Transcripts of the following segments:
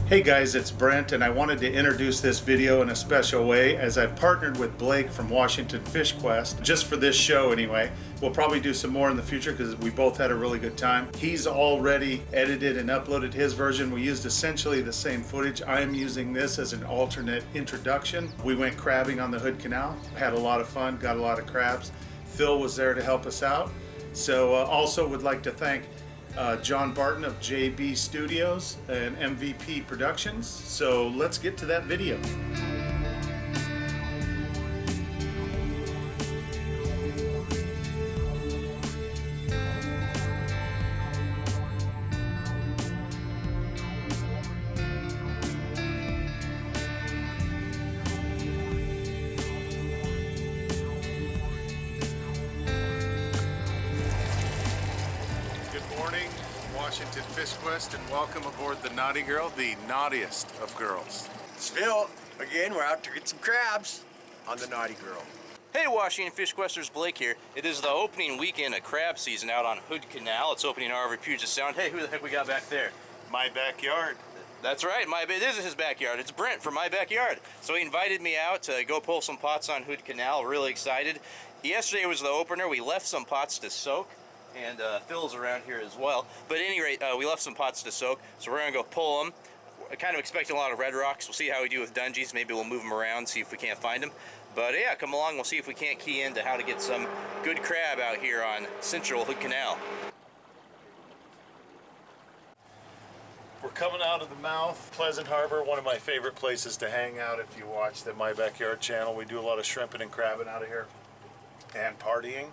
Hey guys, it's Brent, and I wanted to introduce this video in a special way as I've partnered with Blake from Washington Fish Quest, just for this show anyway. We'll probably do some more in the future because we both had a really good time. He's already edited and uploaded his version. We used essentially the same footage. I am using this as an alternate introduction. We went crabbing on the Hood Canal, had a lot of fun, got a lot of crabs. Phil was there to help us out. So also would like to thank John Barton of JB Studios and MVP Productions. So let's get to that video. Washington Fish Quest, and welcome aboard the Naughty Girl, the naughtiest of girls. It's Phil. Again, we're out to get some crabs on the Naughty Girl. Hey Washington Fish Questers, Blake here. It is the opening weekend of crab season out on Hood Canal. It's opening hour of Puget Sound. Hey, who the heck we got back there? My backyard. That's right, it is his backyard. It's Brent from my backyard. So he invited me out to go pull some pots on Hood Canal. Really excited. Yesterday was the opener. We left some pots to soak. And Phil's around here as well. But at any rate, we left some pots to soak, so we're gonna go pull them. I kind of expecting a lot of red rocks. We'll see how we do with dungeons. Maybe we'll move them around, see if we can't find them. But yeah, come along. We'll see if we can't key into how to get some good crab out here on Central Hood Canal. We're coming out of the mouth, Pleasant Harbor, one of my favorite places to hang out. If you watch the My Backyard channel, we do a lot of shrimping and crabbing out of here and partying.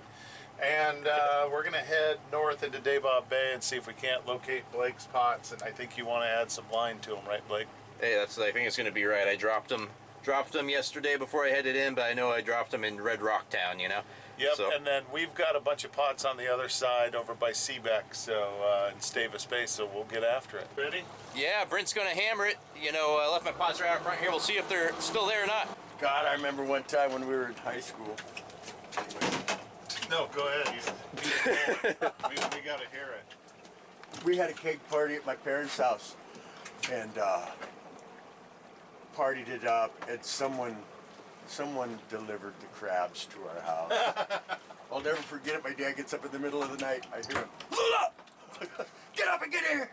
And we're gonna head north into Dabob Bay and see if we can't locate Blake's pots. And I think you want to add some line to them, right, Blake? Hey, I think it's gonna be right. I dropped them yesterday before I headed in, but I know I dropped them in Red Rock Town, you know. Yep. So. And then we've got a bunch of pots on the other side over by Seabeck, so in Stavis Bay. So we'll get after it. Ready? Yeah, Brent's gonna hammer it. You know, I left my pots right out front here. We'll see if they're still there or not. God, I remember one time when we were in high school. No, go ahead. We got to hear it. We had a cake party at my parents' house, and partied it up, and someone delivered the crabs to our house. I'll never forget it. My dad gets up in the middle of the night. I hear him, Lula! Get up and get here!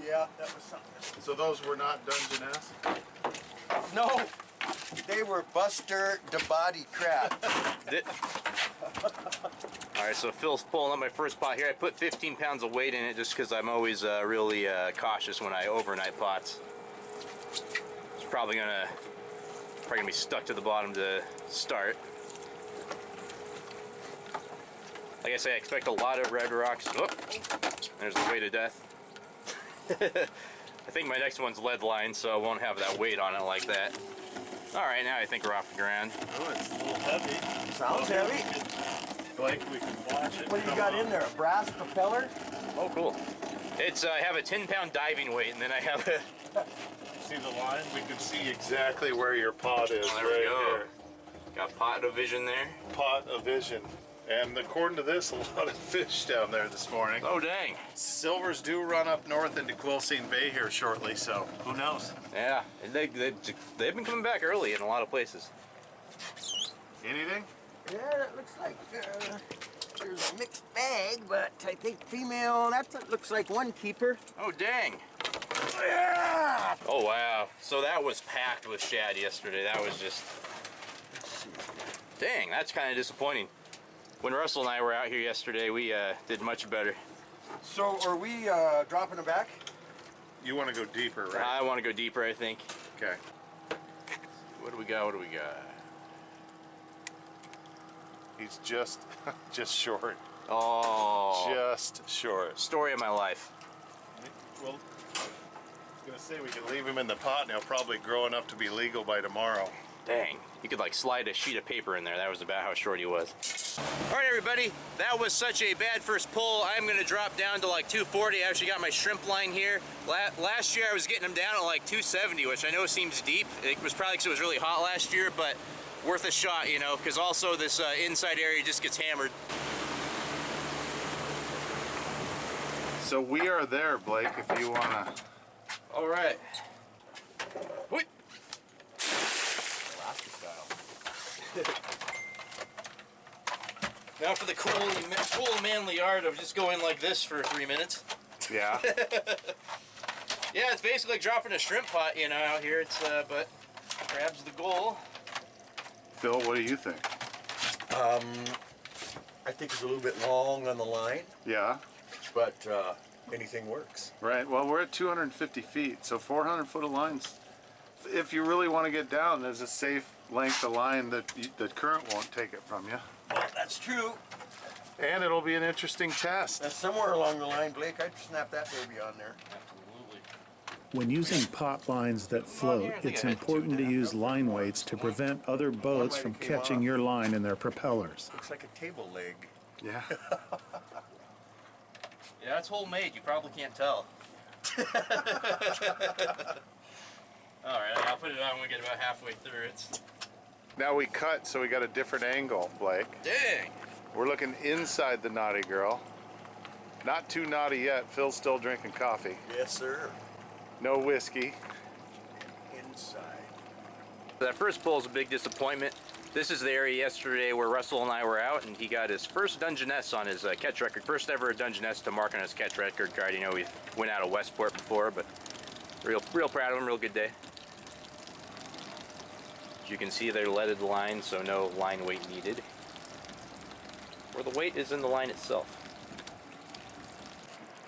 Yeah, that was something. So those were not Dungeness? No. They were Buster the Body crabs. Alright, so Phil's pulling up my first pot here. I put 15 pounds of weight in it just because I'm always really cautious when I overnight pots. It's probably gonna be stuck to the bottom to start. Like I say, I expect a lot of red rocks. Oh, there's the weight of death. I think my next one's lead line, so I won't have that weight on it like that. Alright, now I think we're off the ground. Oh, it's a little heavy. Sounds heavy. Blake, we can flash it. What do you got in there? A brass propeller? Oh, cool. It's I have a 10-pound diving weight, and then I have a... See the line? We can see exactly where your pot is. Oh, there we go. Here. Got pot of vision there. Pot of vision. And according to this, a lot of fish down there this morning. Oh, dang. Silvers do run up north into Quilcene Bay here shortly, so who knows? Yeah, they've been coming back early in a lot of places. Anything? Yeah, that looks like there's a mixed bag, but I think female, that looks like one keeper. Oh, dang. Yeah! Oh, wow. So that was packed with shad yesterday. That was just... Dang, that's kind of disappointing. When Russell and I were out here yesterday, we did much better. So are we dropping them back? You want to go deeper, right? I want to go deeper, I think. Okay. What do we got? What do we got? He's just short. Oh. Just short. Story of my life. Well, I was going to say we can leave him in the pot and he'll probably grow enough to be legal by tomorrow. Dang. You could like slide a sheet of paper in there. That was about how short he was. All right, everybody. That was such a bad first pull. I'm going to drop down to like 240. I actually got my shrimp line here. Last year I was getting them down at like 270, which I know seems deep. It was probably because it was really hot last year, but worth a shot, you know, because also this inside area just gets hammered. So we are there, Blake, if you wanna. All right. Wait. Alaska style. Now for the cool manly art of just going like this for 3 minutes. Yeah. Yeah, it's basically like dropping a shrimp pot, you know, out here. It's but crab's the goal. Phil, what do you think? I think it's a little bit long on the line, Yeah. but anything works. Right. Well, we're at 250 feet, so 400 foot of lines. If you really want to get down, there's a safe length of line that the current won't take it from you. Well, that's true. And it'll be an interesting test. That's somewhere along the line, Blake. I'd snap that baby on there. Absolutely. When using pot lines that float, it's important to use line weights to prevent other boats from catching your line in their propellers. Looks like a table leg. Yeah. Yeah, it's homemade. You probably can't tell. All right, I'll put it on when we get about halfway through it. Now we cut, so we got a different angle, Blake. Dang. We're looking inside the naughty girl. Not too naughty yet. Phil's still drinking coffee. Yes, sir. No whiskey. Inside. That first pull is a big disappointment. This is the area yesterday where Russell and I were out, and he got his first Dungeness on his catch record. First ever Dungeness to mark on his catch record card. You know, we went out of Westport before, but real proud of him. Real good day. As you can see, they're leaded line, so no line weight needed. Or the weight is in the line itself.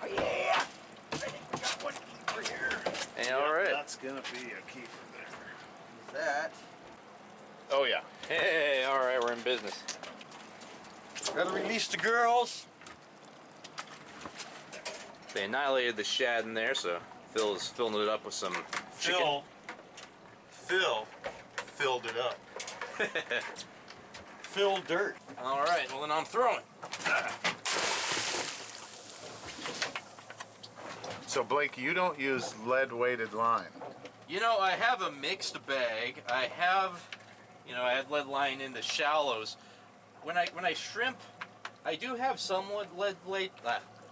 Oh, yeah! I think we got one keeper here. And all right. That's gonna be a keeper there. That. Oh yeah. Hey, all right, we're in business. Gotta release the girls. They annihilated the shad in there, so Phil is filling it up with some chicken. Phil filled it up. Fill dirt. All right, well then I'm throwing. So Blake, you don't use lead-weighted line. You know, I have a mixed bag. I have, you know, I had lead line in the shallows. When I shrimp, I do have some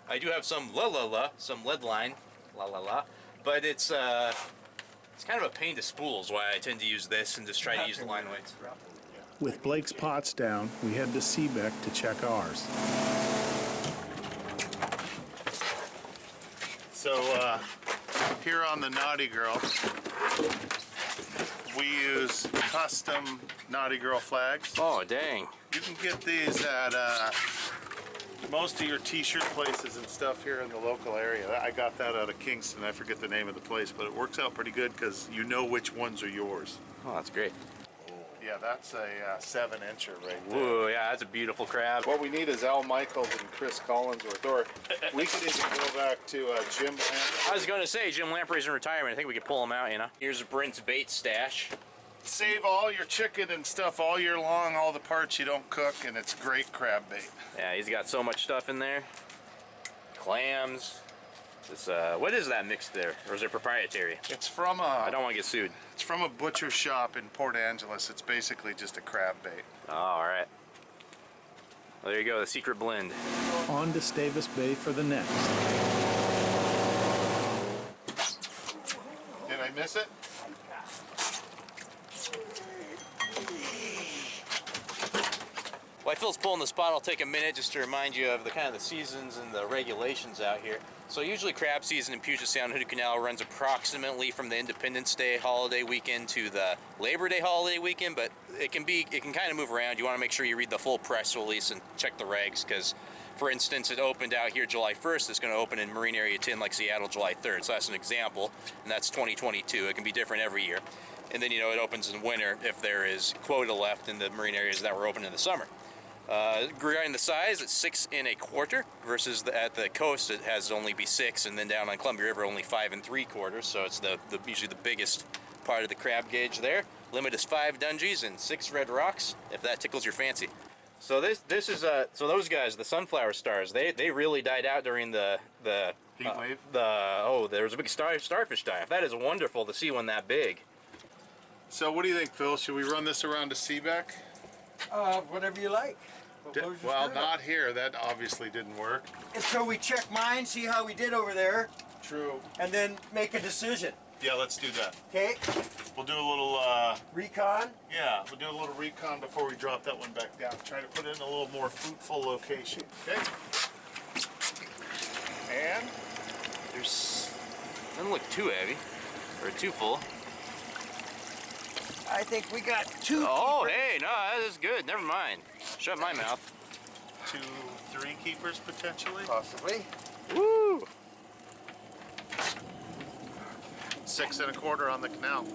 I do have some some lead line, but it's kind of a pain to spool, is why I tend to use this and just try to use the line weights. With Blake's pots down, we head to Seebeck to check ours. So here on the Naughty Girl, we use custom Naughty Girl flags. Oh, dang. You can get these at most of your t-shirt places and stuff here in the local area. I got that out of Kingston. I forget the name of the place, but it works out pretty good because you know which ones are yours. Oh, that's great. Yeah, that's a 7-incher right there. Ooh, yeah, that's a beautiful crab. What we need is Al Michaels and Chris Collinsworth, or we could even go back to Jim Lamprey. I was going to say, Jim Lamprey's in retirement. I think we could pull him out, you know. Here's Brent's bait stash. Save all your chicken and stuff all year long, all the parts you don't cook, and it's great crab bait. Yeah, he's got so much stuff in there. Clams. This, what is that mix there? Or is it proprietary? It's from I don't want to get sued. It's from a butcher shop in Port Angeles. It's basically just a crab bait. Oh, all right. Well, there you go, the secret blend. On to Stavis Bay for the next. Did I miss it? While Phil's pulling the spot, I'll take a minute just to remind you of the kind of the seasons and the regulations out here. So usually crab season in Puget Sound Hood Canal runs approximately from the Independence Day holiday weekend to the Labor Day holiday weekend, but it can kind of move around. You want to make sure you read the full press release and check the regs, because for instance, it opened out here July 1st. It's going to open in Marine Area 10 like Seattle July 3rd. So that's an example, and that's 2022. It can be different every year. And then, you know, it opens in winter if there is quota left in the marine areas that were open in the summer. Regarding the size, it's 6 1/4 versus at the coast it has only be 6, and then down on Columbia River only 5 3/4. So it's usually the biggest part of the crab gauge there. Limit is 5 dungies and 6 red rocks, if that tickles your fancy. So this is so those guys, the sunflower stars, they really died out during the Heat wave? There was a big starfish die-off. That is wonderful to see one that big. So what do you think, Phil? Should we run this around to Seebeck? Whatever you like. Well, not here. That obviously didn't work. Until we check mine, see how we did over there, True. and then make a decision. Yeah, let's do that. Okay? We'll do a little, Recon. yeah, we'll do a little recon before we drop that one back down. Try to put it in a little more fruitful location. Okay? And Doesn't look too heavy or too full. I think we got 2. Oh, hey, no, that is good. Never mind. Shut my mouth. 2, 3 keepers potentially. Possibly. Woo! 6 1/4 on the canal.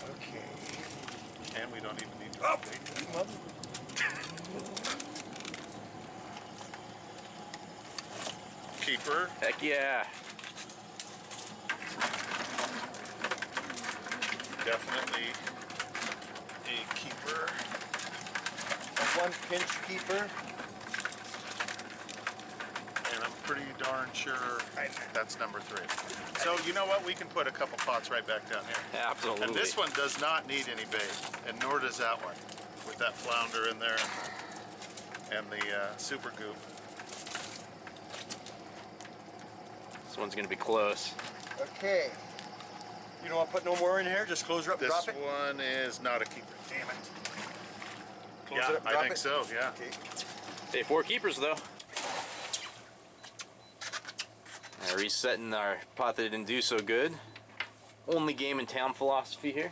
Okay. And we don't even need to Oh. update that. Keeper. Heck yeah. Definitely a keeper. A 1 pinch keeper. And I'm pretty darn sure that's number 3. So you know what? We can put a couple pots right back down here. Absolutely. And this one does not need any bait, and nor does that one, with that flounder in there and the super goop. This one's gonna be close. Okay. You don't want to put no more in here? Just close her up, This drop it? one is not a keeper. Damn it. Close Yeah, it up, I drop think it? so, yeah. Okay. Hey, 4 keepers though. Resetting our pot that didn't do so good. Only game in town philosophy here.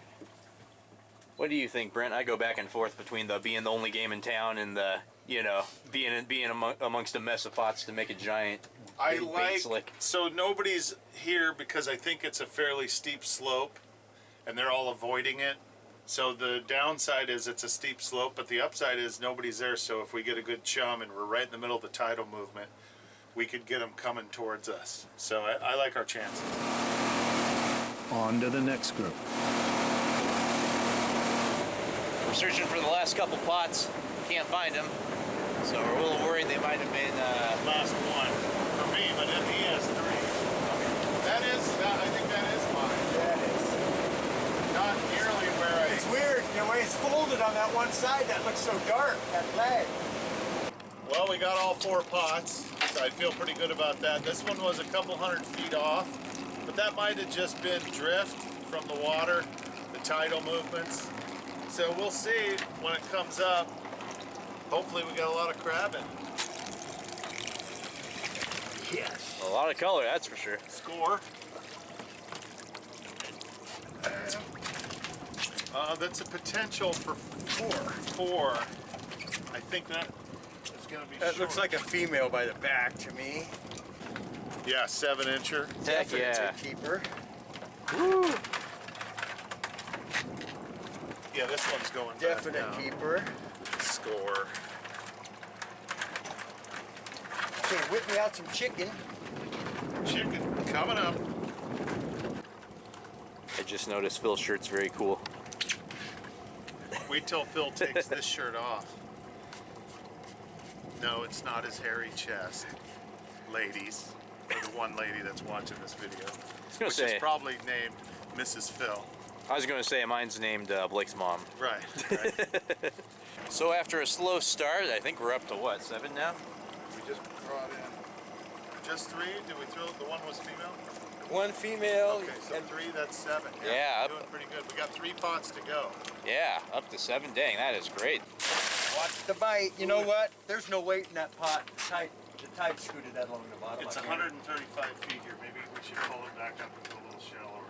What do you think, Brent? I go back and forth between the being the only game in town and the, you know, being amongst a mess of pots to make a giant I bait like, slick. so nobody's here because I think it's a fairly steep slope and they're all avoiding it. So the downside is it's a steep slope, but the upside is nobody's there. So if we get a good chum and we're right in the middle of the tidal movement, we could get them coming towards us. So I like our chances. On to the next group. We're searching for the last couple pots. Can't find them. So we're a little worried they might have been Last one for me, but then he has 3. That is, I think that is mine. That is. Not nearly where It's weird. The way it's folded on that one side, that looks so dark, that flag. Well, we got all 4 pots, so I feel pretty good about that. This one was a couple 100 feet off, but that might have just been drift from the water, the tidal movements. So we'll see when it comes up. Hopefully we got a lot of crab in it. Yes. a lot of color, that's for sure. Score. That's a potential for 4. I think that is going to be That short. looks like a female by the back to me. Yeah, 7-incher. Heck Definitely yeah. a keeper. Woo! Yeah, this one's going back Definite down. keeper. Score. Okay, whip me out some chicken. Chicken coming up. I just noticed Phil's shirt's very cool. Wait till Phil takes this shirt off. No, it's not his hairy chest. Ladies, for the one lady that's watching this video, I was which is probably named Mrs. Phil. gonna say mine's named Blake's mom. Right. So after a slow start, I think we're up to what, 7 now? We just brought in just 3. Did we throw? The one was female. One female. Okay, so and 3. That's 7. Yeah. Doing pretty good. We got 3 pots to go. Yeah, up to 7. Dang, that is great. watch the bite. You know what? There's no weight in that pot. The tide scooted that along the bottom. It's I guess. 135 feet here. Maybe we should pull it back up into a little shallower.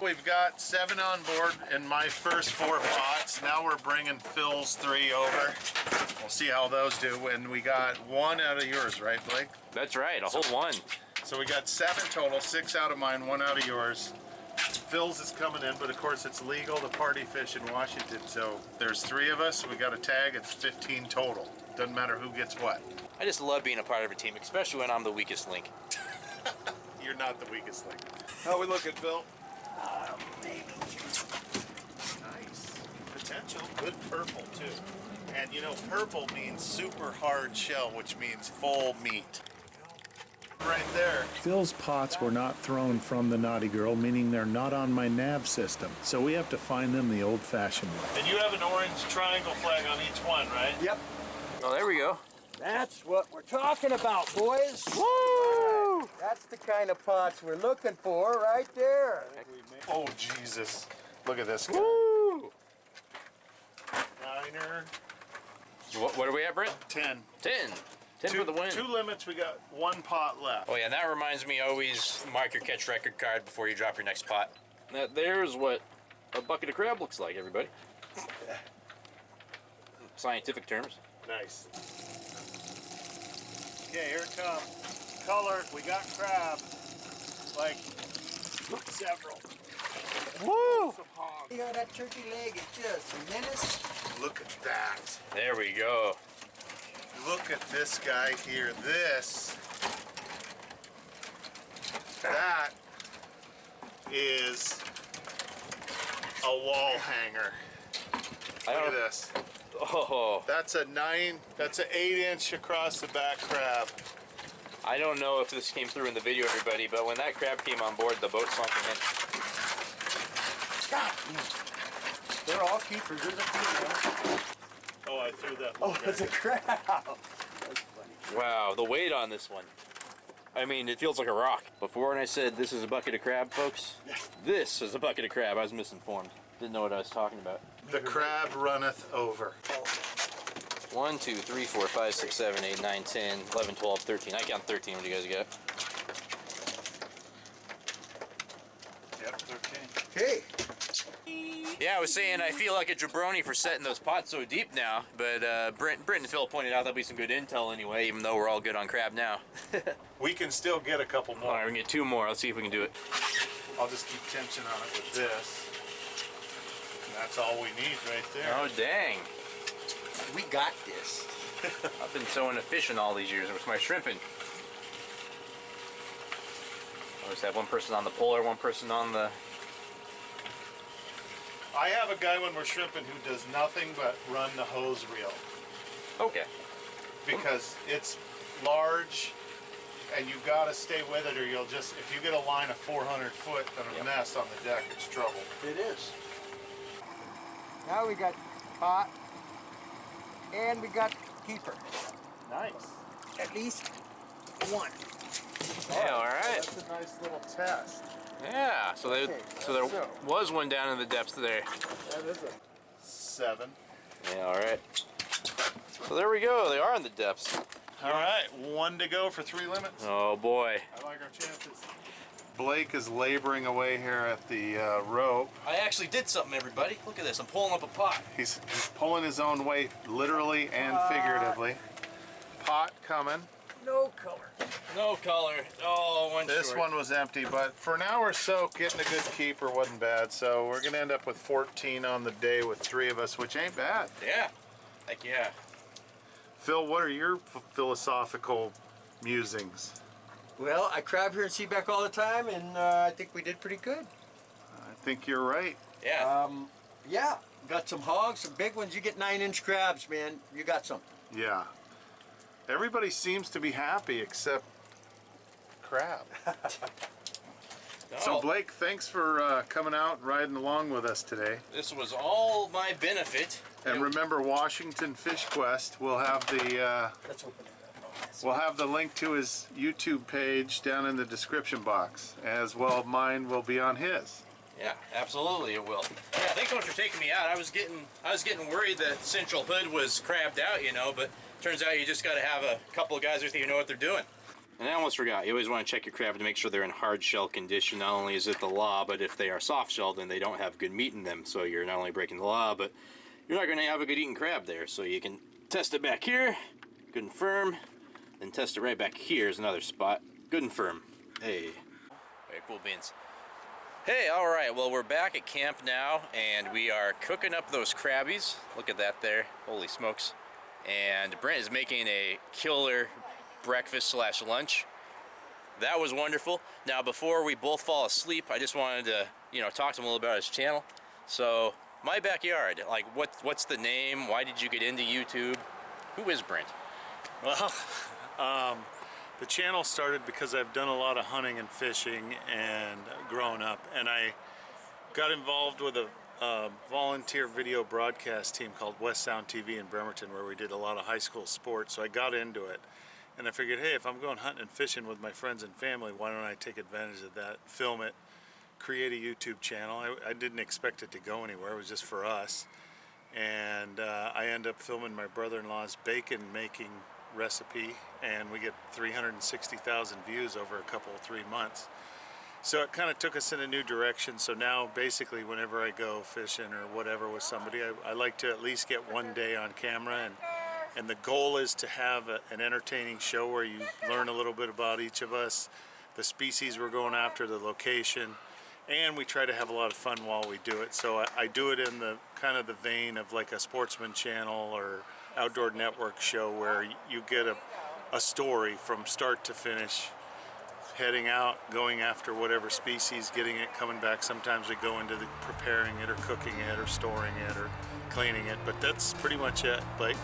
We've got 7 on board in my first 4 pots. Now we're bringing Phil's 3 over. We'll see how those do. And we got 1 out of yours, right, Blake? That's right, a whole 1. So we got 7 total, 6 out of mine, 1 out of yours. Phil's is coming in, but of course it's legal to party fish in Washington. So there's 3 of us. We got a tag. It's 15 total. Doesn't matter who gets what. I just love being a part of a team, especially when I'm the weakest link. You're not the weakest link. How we looking, Phil? Nice. Potential. Good purple, too. And you know, purple means super hard shell, which means full meat. right there. Phil's pots were not thrown from the Naughty Girl, meaning they're not on my nav system, so we have to find them the old-fashioned way. And you have an orange triangle flag on each one, right? Yep. Oh, there we go. That's what we're talking about, boys. Woo! That's the kind of pots we're looking for right there. Oh, Jesus. Look at this guy. Woo! Niner. What are we at, Brent? 10. 10. 10 for the win. 2 limits, we got 1 pot left. Oh yeah, and that reminds me, always mark your catch record card before you drop your next pot. That there's what a bucket of crab looks like, everybody. Scientific terms. Nice. Okay, here it comes. Color, we got crab. Like, several. Woo! Some hogs. You know, that turkey leg is just a menace. Look at that. There we go. Look at this guy here. That is a wall hanger. Look at this. Oh, That's an 8-inch across the back crab. I don't know if this came through in the video, everybody, but when that crab came on board, the boat sunk him in. They're all keepers. There's a few. Oh, I threw that. Oh, it's a crab. That's funny. Wow, the weight on this one. I mean, it feels like a rock. Before when I said this is a bucket of crab, folks, this is a bucket of crab. I was misinformed. Didn't know what I was talking about. The crab runneth over. 1, 2, 3, 4, 5, 6, 7, 8, 9, 10, 11, 12, 13. I count 13. What do you guys got? Yep, 13. Okay. Yeah, I was saying I feel like a jabroni for setting those pots so deep now, but Brent and Phil pointed out that'll be some good intel anyway, even though we're all good on crab now. We can still get a couple more. All right, we can get 2 more. Let's see if we can do it. I'll just keep tension on it with this. And that's all we need right there. Oh, dang. We got this. I've been so inefficient all these years with my shrimping. I always have one person on the puller, one person on the... I have a guy when we're shrimping who does nothing but run the hose reel Okay. because it's large and you gotta stay with it or you'll just, if you get a line of 400 foot and a mess on the deck, it's trouble. It is. Now we got pot and we got keeper. Nice. At least one. Yeah, all right. That's a nice little test. Yeah, so there was one down in the depths there. That is a 7. Yeah, all right. So there we go. They are in the depths. All right, 1 to go for 3 limits. Oh boy. I like our chances. Blake is laboring away here at the rope. I actually did something, everybody. Look at this. I'm pulling up a pot. He's pulling his own weight, literally and figuratively. Pot coming. no color. No color. Oh, one This short. one was empty, but for an hour or so, getting a good keeper wasn't bad. So we're gonna end up with 14 on the day with 3 of us, which ain't bad. Yeah. Heck yeah. Phil, what are your philosophical musings? Well, I crab here in Seaback all the time, and I think we did pretty good. I think you're right. Yeah. Yeah, got some hogs, some big ones. You get 9-inch crabs, man. You got something. Yeah. Everybody seems to be happy except crab. So Blake, thanks for coming out and riding along with us today. This was all my benefit. And remember, Washington Fish Quest will have the Let's open it up. we'll have the link to his YouTube page down in the description box, as well mine will be on his. Yeah, absolutely it will. Yeah, thanks so much for taking me out. I was getting worried that Central Hood was crabbed out, you know, but turns out you just got to have a couple of guys with you who know what they're doing. And I almost forgot, you always want to check your crab to make sure they're in hard shell condition. Not only is it the law, but if they are soft shelled, then they don't have good meat in them. So you're not only breaking the law, but you're not going to have a good eating crab there. So you can test it back here, good and firm, then test it right back here is another spot, good and firm. Hey, very cool beans. Hey, all right, well, we're back at camp now, and we are cooking up those crabbies. Look at that there, holy smokes. And Brent is making a killer breakfast slash lunch. That was wonderful. Now, before we both fall asleep, I just wanted to, talk to him a little about his channel. So, My Backyard, like, what's the name? Why did you get into YouTube? Who is Brent? Well, The channel started because I've done a lot of hunting and fishing and growing up, and I got involved with a volunteer video broadcast team called West Sound TV in Bremerton, where we did a lot of high school sports. So I got into it, and I figured, hey, if I'm going hunting and fishing with my friends and family, why don't I take advantage of that, film it, create a YouTube channel. I didn't expect it to go anywhere. It was just for us. And I end up filming my brother-in-law's bacon making recipe, and we get 360,000 views over a couple, 3 months. So it kind of took us in a new direction. So now basically whenever I go fishing or whatever with somebody, I like to at least get one day on camera, and the goal is to have an entertaining show where you learn a little bit about each of us, the species we're going after, the location, and we try to have a lot of fun while we do it. So I do it in the kind of the vein of like a Sportsman Channel or Outdoor Network show, where you get a story from start to finish, heading out, going after whatever species, getting it, coming back. Sometimes we go into the preparing it or cooking it or storing it or cleaning it, but that's pretty much it, Blake.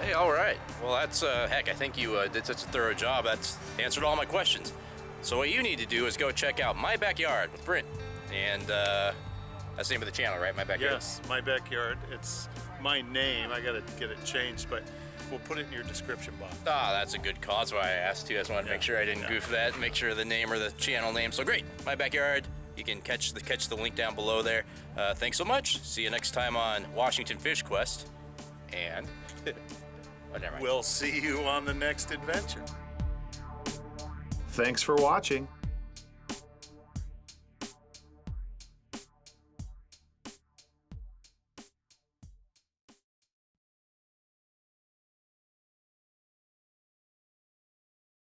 Hey, all right. Well, that's, heck, I think you did such a thorough job. That's answered all my questions. So what you need to do is go check out My Backyard with Brent. And that's the name of the channel, right? My Backyard? Yes, My Backyard. It's my name. I gotta get it changed, but we'll put it in your description box. Ah, that's a good cause. Why I asked you. I just wanted to make sure I didn't goof that. Make sure the name or the channel name. So great, My Backyard. You can catch the link down below there. Thanks so much. See you next time on Washington Fish Quest. And oh, never mind. We'll see you on the next adventure. Thanks for watching.